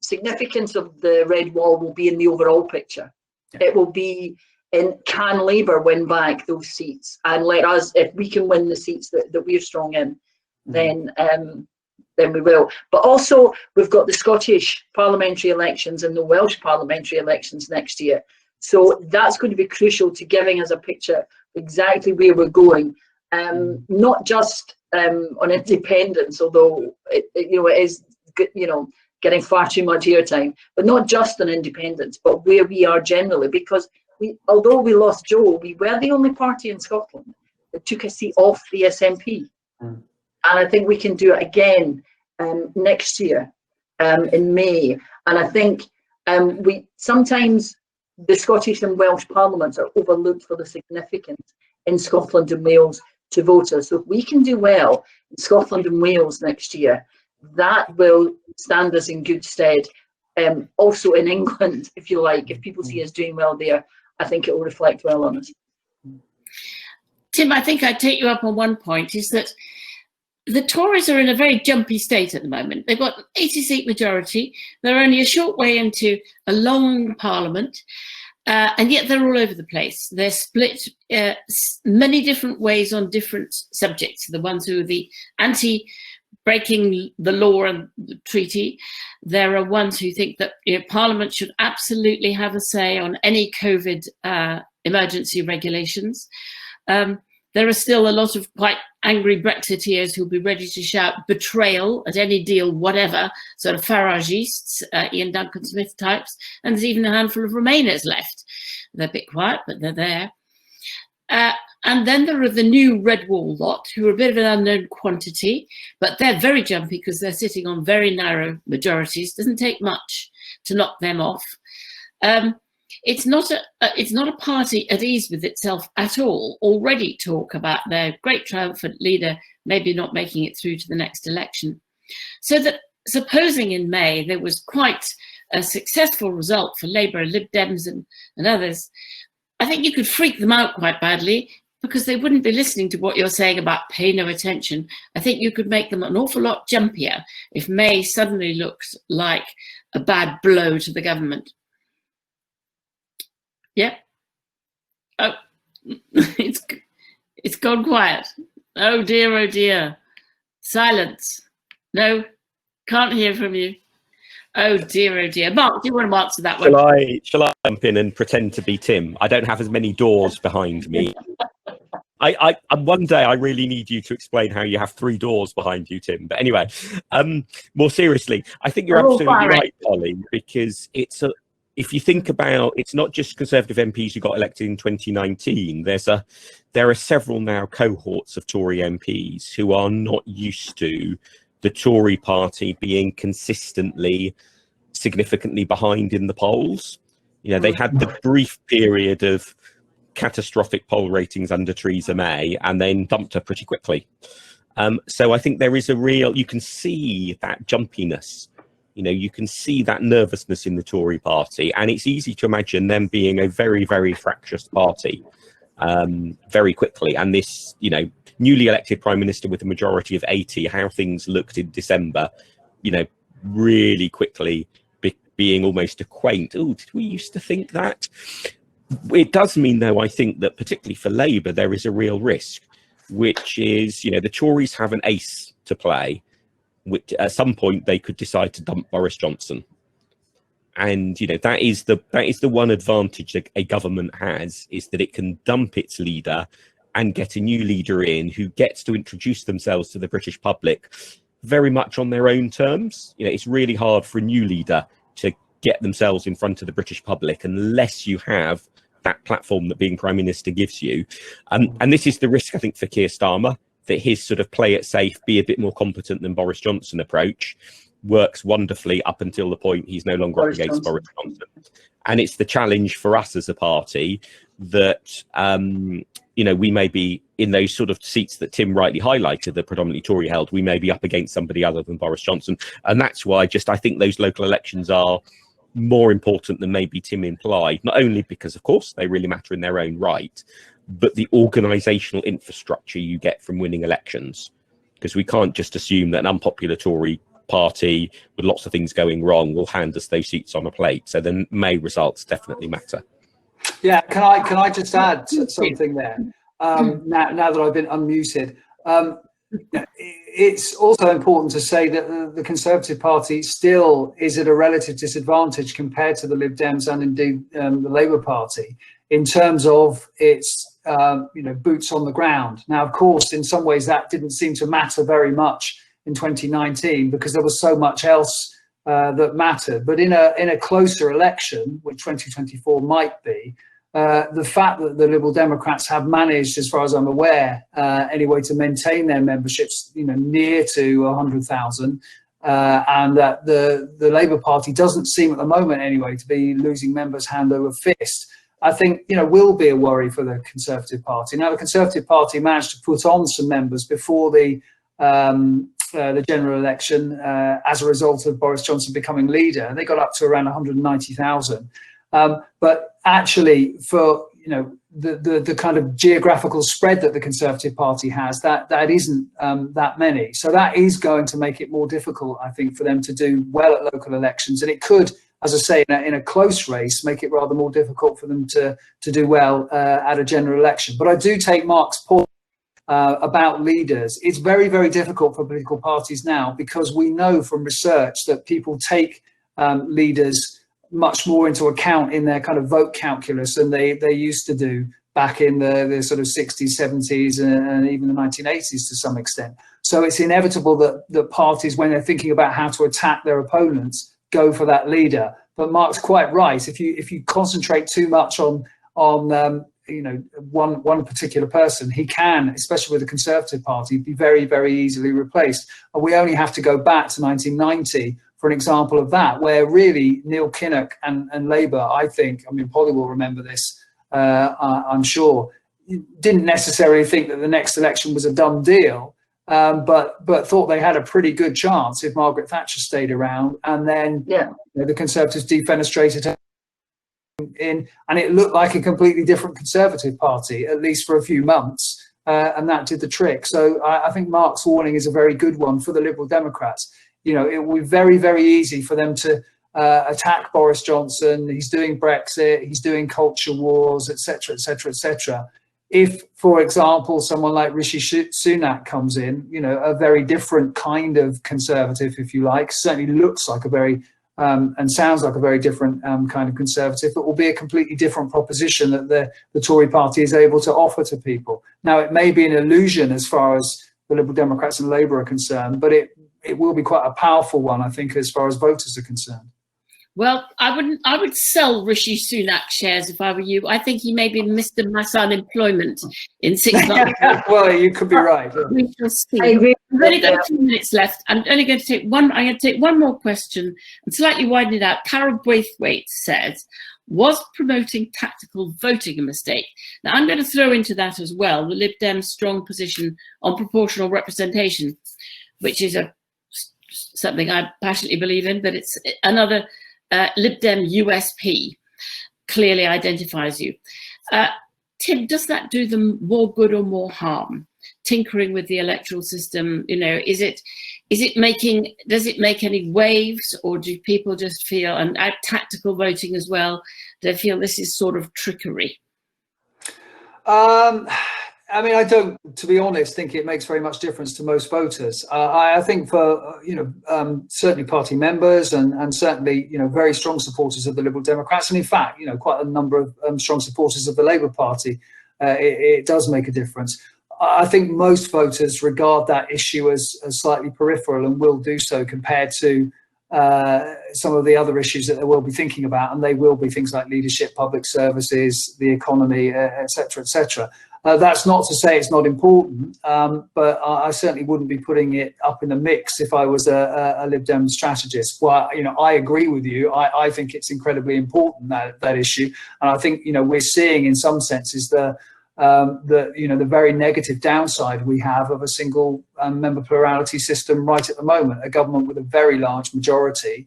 [SPEAKER 2] significance of the red wall will be in the overall picture. It will be in, can Labour win back those seats, and let us, if we can win the seats that we're strong in, then we will. But also we've got the Scottish parliamentary elections and the Welsh parliamentary elections next year. So that's going to be crucial to giving us a picture exactly where we're going, not just on independence, although it is, getting far too much airtime, but not just on independence, but where we are generally, because although we lost Joe, we were the only party in Scotland that took a seat off the SNP. And I think we can do it again next year in May. And I think we sometimes the Scottish and Welsh parliaments are overlooked for the significance in Scotland and Wales to voters. So if we can do well in Scotland and Wales next year, that will stand us in good stead. Also in England, if you like, if people see us doing well there, I think it will reflect well on us.
[SPEAKER 1] Tim, I think I'd take you up on one point, is that the Tories are in a very jumpy state at the moment. They've got an 80-seat majority. They're only a short way into a long parliament, and yet they're all over the place. They're split many different ways on different subjects. The ones who are the anti-breaking the law and the treaty. There are ones who think that Parliament should absolutely have a say on any COVID emergency regulations. There are still a lot of quite angry Brexiteers who'll be ready to shout betrayal at any deal, whatever, sort of Faragists, Ian Duncan Smith types, and there's even a handful of Remainers left. They're a bit quiet, but they're there. And then there are the new red wall lot, who are a bit of an unknown quantity, but they're very jumpy because they're sitting on very narrow majorities. Doesn't take much to knock them off. It's not a party at ease with itself at all. Already talk about their great triumphant leader maybe not making it through to the next election. So that supposing in May there was quite a successful result for Labour, Lib Dems and others, I think you could freak them out quite badly because they wouldn't be listening to what you're saying about pay no attention. I think you could make them an awful lot jumpier if May suddenly looks like a bad blow to the government. Yeah. Oh, it's gone quiet. Oh dear. Silence. No, can't hear from you. Oh dear. Mark, do you want to answer that one?
[SPEAKER 3] Shall I jump in and pretend to be Tim? I don't have as many doors behind me. I one day I really need you to explain how you have 3 doors behind you, Tim. But anyway, more seriously, I think you're absolutely right, Polly, because if you think about, it's not just Conservative MPs who got elected in 2019. There are several now cohorts of Tory MPs who are not used to the Tory party being consistently significantly behind in the polls. They had the brief period of catastrophic poll ratings under Theresa May and then dumped her pretty quickly. So I think there is you can see that jumpiness. You can see that nervousness in the Tory party, and it's easy to imagine them being a very, very fractious party very quickly. And this, newly elected Prime Minister with a majority of 80, how things looked in December, really quickly being almost a quaint, oh, did we used to think that? It does mean, though, I think that particularly for Labour, there is a real risk, which is, the Tories have an ace to play, which at some point they could decide to dump Boris Johnson. And, that is the one advantage that a government has, is that it can dump its leader and get a new leader in who gets to introduce themselves to the British public very much on their own terms. You know, it's really hard for a new leader to get themselves in front of the British public unless you have that platform that being Prime Minister gives you. And this is the risk, I think, for Keir Starmer, that his sort of play it safe, be a bit more competent than Boris Johnson approach works wonderfully up until the point he's no longer up against Boris Johnson. And it's the challenge for us as a party that, you know, we may be in those sort of seats that Tim rightly highlighted, that predominantly Tory held, we may be up against somebody other than Boris Johnson. And that's why I think those local elections are more important than maybe Tim implied, not only because, of course, they really matter in their own right, but the organisational infrastructure you get from winning elections. Because we can't just assume that an unpopular Tory party with lots of things going wrong will hand us those seats on a plate. So the May results definitely matter. Yeah,
[SPEAKER 4] can I just add something there? Now that I've been unmuted, it's also important to say that the Conservative Party still is at a relative disadvantage compared to the Lib Dems and indeed the Labour Party in terms of its boots on the ground. Now, of course, in some ways that didn't seem to matter very much in 2019 because there was so much else that mattered. But in a closer election, which 2024 might be, the fact that the Liberal Democrats have managed, as far as I'm aware, anyway, to maintain their memberships, near to 100,000, and that the Labour Party doesn't seem at the moment, anyway, to be losing members hand over fist, I think, will be a worry for the Conservative Party. Now, the Conservative Party managed to put on some members before the general election as a result of Boris Johnson becoming leader, and they got up to around 190,000. But actually, for the kind of geographical spread that the Conservative Party has, that isn't that many. So that is going to make it more difficult, I think, for them to do well at local elections, and it could, as I say, in a close race, make it rather more difficult for them to do well at a general election. But I do take Mark's point about leaders. It's very, very difficult for political parties now because we know from research that people take leaders much more into account in their kind of vote calculus than they used to do back in the sort of 60s, 70s, and even the 1980s to some extent. So it's inevitable that parties, when they're thinking about how to attack their opponents, go for that leader. But Mark's quite right. If you concentrate too much on one particular person, he can, especially with the Conservative Party, be very, very easily replaced. And we only have to go back to 1990 for an example of that, where really Neil Kinnock and Labour, I think, Polly will remember this, I'm sure, didn't necessarily think that the next election was a done deal, but thought they had a pretty good chance if Margaret Thatcher stayed around. And then the Conservatives defenestrated her in, and it looked like a completely different Conservative Party, at least for a few months, and that did the trick. So I think Mark's warning is a very good one for the Liberal Democrats. It will be very, very easy for them to attack Boris Johnson. He's doing Brexit, he's doing culture wars, etc., etc., etc. If, for example, someone like Rishi Sunak comes in, a very different kind of Conservative, if you like, certainly looks like a very and sounds like a very different kind of Conservative, but will be a completely different proposition that the Tory party is able to offer to people. Now, it may be an illusion as far as the Liberal Democrats and Labour are concerned, but it will be quite a powerful one, I think, as far as voters are concerned.
[SPEAKER 1] Well, I would sell Rishi Sunak shares if I were you. I think he may be Mr. Mass Unemployment in 6 months.
[SPEAKER 4] Well, you could be right.
[SPEAKER 1] We shall see. We've only got a few minutes left. I'm only going to take one. I'm going to take one more question and slightly widen it out. Carol Braithwaite says, was promoting tactical voting a mistake? Now, I'm going to throw into that as well the Lib Dems' strong position on proportional representation, which is something I passionately believe in, but it's another Lib Dem USP, clearly identifies you. Tim, does that do them more good or more harm? Tinkering with the electoral system, does it make any waves, or do people just feel, and tactical voting as well, do they feel this is sort of trickery?
[SPEAKER 4] I don't, to be honest, think it makes very much difference to most voters. I think for, certainly party members and certainly, very strong supporters of the Liberal Democrats, and in fact, quite a number of strong supporters of the Labour Party, it does make a difference. I think most voters regard that issue as slightly peripheral and will do so compared to some of the other issues that they will be thinking about, and they will be things like leadership, public services, the economy, etc., etc. That's not to say it's not important, but I certainly wouldn't be putting it up in the mix if I was a Lib Dem strategist. Well, I agree with you. I think it's incredibly important, that issue, and I think we're seeing in some senses the very negative downside we have of a single member plurality system right at the moment. A government with a very large majority,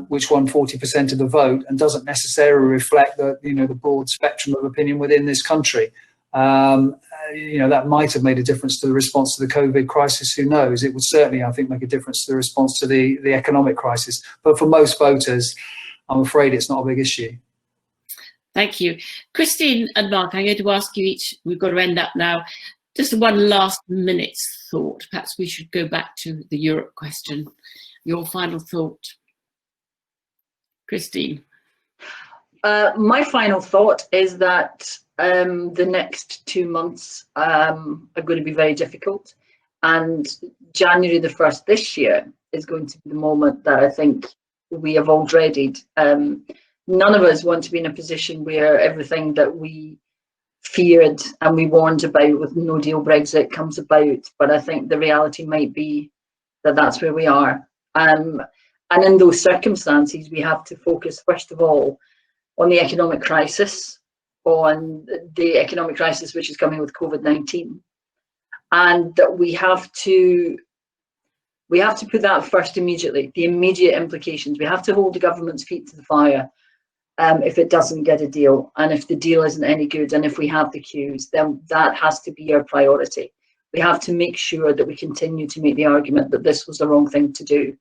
[SPEAKER 4] which won 40% of the vote and doesn't necessarily reflect the broad spectrum of opinion within this country. That might have made a difference to the response to the COVID crisis. Who knows? It would certainly, I think, make a difference to the response to the economic crisis. But for most voters, I'm afraid it's not a big issue.
[SPEAKER 1] Thank you. Christine and Mark, I'm going to ask you each, we've got to end up now, just one last minute's thought. Perhaps we should go back to the Europe question. Your final thought. Christine.
[SPEAKER 2] My final thought is that the next 2 months are going to be very difficult, and January the 1st this year is going to be the moment that I think we have all dreaded. None of us want to be in a position where everything that we feared and we warned about with no deal Brexit comes about, but I think the reality might be that that's where we are. And in those circumstances, we have to focus first of all on the economic crisis, which is coming with COVID-19, and that we have to put that first immediately. The immediate implications. We have to hold the government's feet to the fire if it doesn't get a deal, and if the deal isn't any good, and if we have the queues, then that has to be our priority. We have to make sure that we continue to make the argument that this was the wrong thing to do.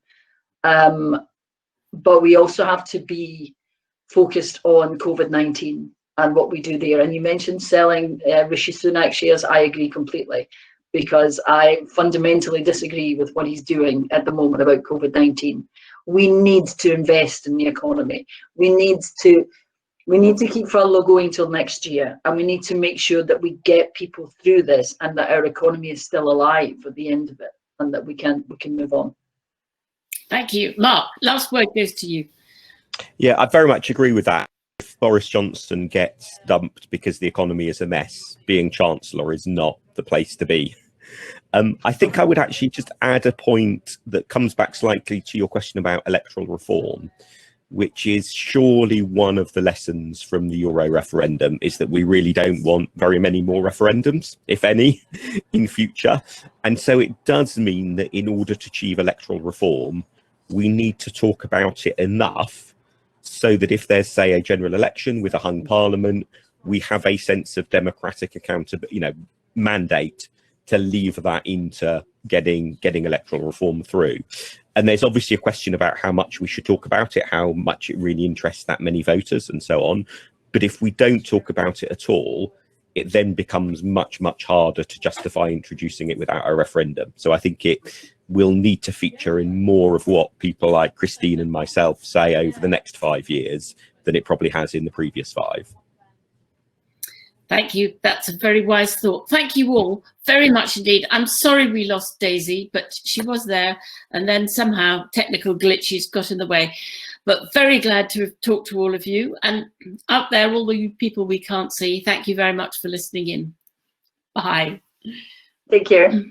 [SPEAKER 2] But we also have to be focused on COVID-19 and what we do there. And you mentioned selling Rishi Sunak shares. I agree completely, because I fundamentally disagree with what he's doing at the moment about COVID-19. We need to invest in the economy. We need to keep furlough going till next year, and we need to make sure that we get people through this and that our economy is still alive at the end of it, and that we can move on. Thank you. Mark, last word goes to you.
[SPEAKER 3] Yeah, I very much agree with that. If Boris Johnson gets dumped because the economy is a mess, being Chancellor is not the place to be. I think I would actually just add a point that comes back slightly to your question about electoral reform, which is surely one of the lessons from the Euro referendum is that we really don't want very many more referendums, if any, in future. And so it does mean that in order to achieve electoral reform, we need to talk about it enough so that if there's, say, a general election with a hung parliament, we have a sense of democratic accountability, mandate to leave that into getting electoral reform through. And there's obviously a question about how much we should talk about it, how much it really interests that many voters and so on. But if we don't talk about it at all, it then becomes much, much harder to justify introducing it without a referendum. So I think it will need to feature in more of what people like Christine and myself say over the next 5 years than it probably has in the previous 5.
[SPEAKER 1] Thank you. That's a very wise thought. Thank you all very much indeed. I'm sorry we lost Daisy, but she was there, and then somehow technical glitches got in the way. But very glad to have talked to all of you. And out there, all the people we can't see, thank you very much for listening in. Bye.
[SPEAKER 2] Take care.